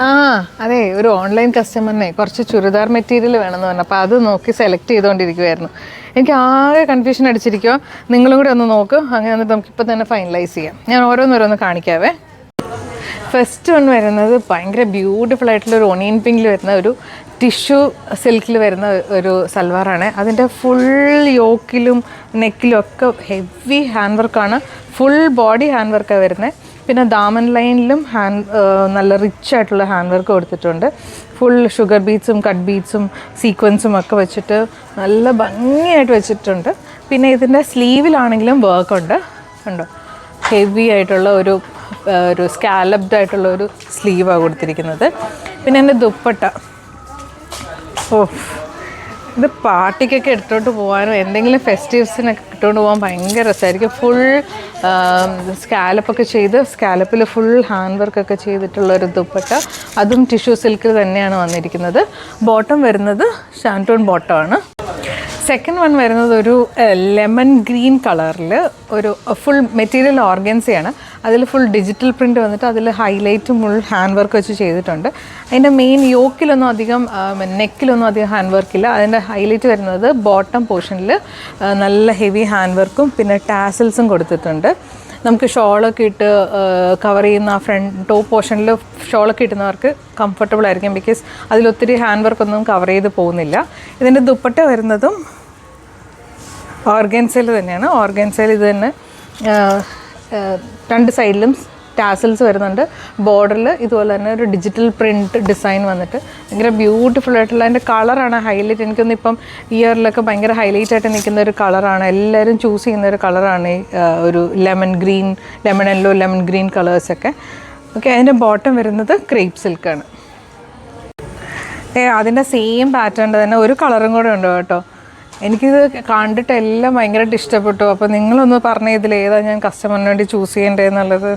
ആ അതെ, ഒരു ഓൺലൈൻ കസ്റ്റമറിനെ കുറച്ച് ചുരിദാർ മെറ്റീരിയൽ വേണമെന്ന് പറഞ്ഞു. അപ്പോൾ അത് നോക്കി സെലക്ട് ചെയ്തുകൊണ്ടിരിക്കുമായിരുന്നു. എനിക്ക് ആകെ കൺഫ്യൂഷൻ അടിച്ചിരിക്കുക. നിങ്ങളും കൂടെ ഒന്ന് നോക്ക്. അങ്ങനെ വന്നിട്ട് നമുക്കിപ്പോൾ തന്നെ ഫൈനലൈസ് ചെയ്യാം. ഞാൻ ഓരോന്നോരോന്ന് കാണിക്കാവേ. ഫസ്റ്റ് വൺ വരുന്നത് ഭയങ്കര ബ്യൂട്ടിഫുൾ ആയിട്ടുള്ള ഒരു ഒണിയൻ പിങ്കിൽ വരുന്ന ഒരു ടിഷ്യൂ സിൽക്കിൽ വരുന്ന ഒരു സൽവാറാണ്. അതിൻ്റെ ഫുൾ യോക്കിലും നെക്കിലും ഒക്കെ ഹെവി ഹാൻഡ് വർക്കാണ്. ഫുൾ ബോഡി ഹാൻഡ് വർക്കാണ് വരുന്നത്. പിന്നെ ദാമൻ ലൈനിലും നല്ല റിച്ച് ആയിട്ടുള്ള ഹാൻഡ് വർക്ക് കൊടുത്തിട്ടുണ്ട്. ഫുൾ ഷുഗർ ബീഡ്സും കട്ട് ബീഡ്സും സീക്വൻസും ഒക്കെ വെച്ചിട്ട് നല്ല ഭംഗിയായിട്ട് വെച്ചിട്ടുണ്ട്. പിന്നെ ഇതിൻ്റെ സ്ലീവിലാണെങ്കിലും വർക്കുണ്ട്. ഉണ്ടോ, ഹെവി ആയിട്ടുള്ള ഒരു സ്കാലപ്ഡ് ആയിട്ടുള്ള ഒരു സ്ലീവാണ് കൊടുത്തിരിക്കുന്നത്. പിന്നെ എൻ്റെ ദുപ്പട്ട, ഇത് പാർട്ടിക്കൊക്കെ എടുത്തോണ്ട് പോകാനും എന്തെങ്കിലും ഫെസ്റ്റിവ്സിനൊക്കെ ഇട്ടുകൊണ്ട് പോകാൻ ഭയങ്കര രസമായിരിക്കും. ഫുൾ സ്കാലപ്പൊക്കെ ചെയ്ത് സ്കാലപ്പിൽ ഫുൾ ഹാൻഡ് വർക്കൊക്കെ ചെയ്തിട്ടുള്ള ഒരു ദുപ്പട്ട. അതും ടിഷ്യൂ സിൽക്കിൽ തന്നെയാണ് വന്നിരിക്കുന്നത്. ബോട്ടം വരുന്നത് ഷാൻറ്റൂൺ ബോട്ടമാണ്. സെക്കൻഡ് വൺ വരുന്നത് ഒരു ലെമൺ ഗ്രീൻ കളറിൽ ഒരു ഫുൾ മെറ്റീരിയൽ ഓർഗൻസയാണ്. അതിൽ ഫുൾ ഡിജിറ്റൽ പ്രിൻ്റ് വന്നിട്ട് അതിൽ ഹൈലൈറ്റും ഫുൾ ഹാൻഡ് വർക്ക് വെച്ച് ചെയ്തിട്ടുണ്ട്. അതിൻ്റെ മെയിൻ യോക്കിലൊന്നും അധികം നെക്കിലൊന്നും അധികം ഹാൻഡ് വർക്കില്ല. അതിൻ്റെ ഹൈലൈറ്റ് വരുന്നത് ബോട്ടം പോർഷനിൽ നല്ല ഹെവി ഹാൻഡ് വർക്കും പിന്നെ ടാസൽസും കൊടുത്തിട്ടുണ്ട്. നമുക്ക് ഷോളൊക്കെ ഇട്ട് കവർ ചെയ്യുന്ന ആ ഫ്രണ്ട് ടോപ്പ് പോർഷനിൽ ഷോളൊക്കെ ഇട്ടുന്നവർക്ക് കംഫർട്ടബിൾ ആയിരിക്കും. ബിക്കോസ് അതിലൊത്തിരി ഹാൻഡ് വർക്കൊന്നും കവർ ചെയ്ത് പോകുന്നില്ല. ഇതിൻ്റെ ദുപ്പട്ട വരുന്നതും ഓർഗൻസയിൽ തന്നെയാണ്. ഓർഗൻസയിൽ ഇത് തന്നെ രണ്ട് സൈഡിലും ടാസൽസ് വരുന്നുണ്ട്. ബോർഡറിൽ ഇതുപോലെ തന്നെ ഒരു ഡിജിറ്റൽ പ്രിൻറ്റ് ഡിസൈൻ വന്നിട്ട് ഭയങ്കര ബ്യൂട്ടിഫുൾ ആയിട്ടുള്ള അതിൻ്റെ കളറാണ് ഹൈലൈറ്റ്. എനിക്കൊന്ന് ഇപ്പം ഇയറിലൊക്കെ ഭയങ്കര ഹൈലൈറ്റ് ആയിട്ട് നിൽക്കുന്ന ഒരു കളറാണ്. എല്ലാവരും ചൂസ് ചെയ്യുന്ന ഒരു കളറാണ് ഈ ഒരു lemon green, lemon yellow, lemon green കളേഴ്സൊക്കെ. ഓക്കെ, അതിൻ്റെ ബോട്ടം വരുന്നത് ക്രേപ്പ് സിൽക്കാണ്. അതിൻ്റെ സെയിം പാറ്റേൺ തന്നെ ഒരു കളറും കൂടെ ഉണ്ട് കേട്ടോ. എനിക്കിത് കണ്ടിട്ട് എല്ലാം ഭയങ്കരമായിട്ട് ഇഷ്ടപ്പെട്ടു. അപ്പോൾ നിങ്ങളൊന്ന് പറഞ്ഞ ഇതിൽ ഏതാണ് ഞാൻ കസ്റ്റമറിന് വേണ്ടി ചൂസ് ചെയ്യേണ്ടതെന്നുള്ളത്.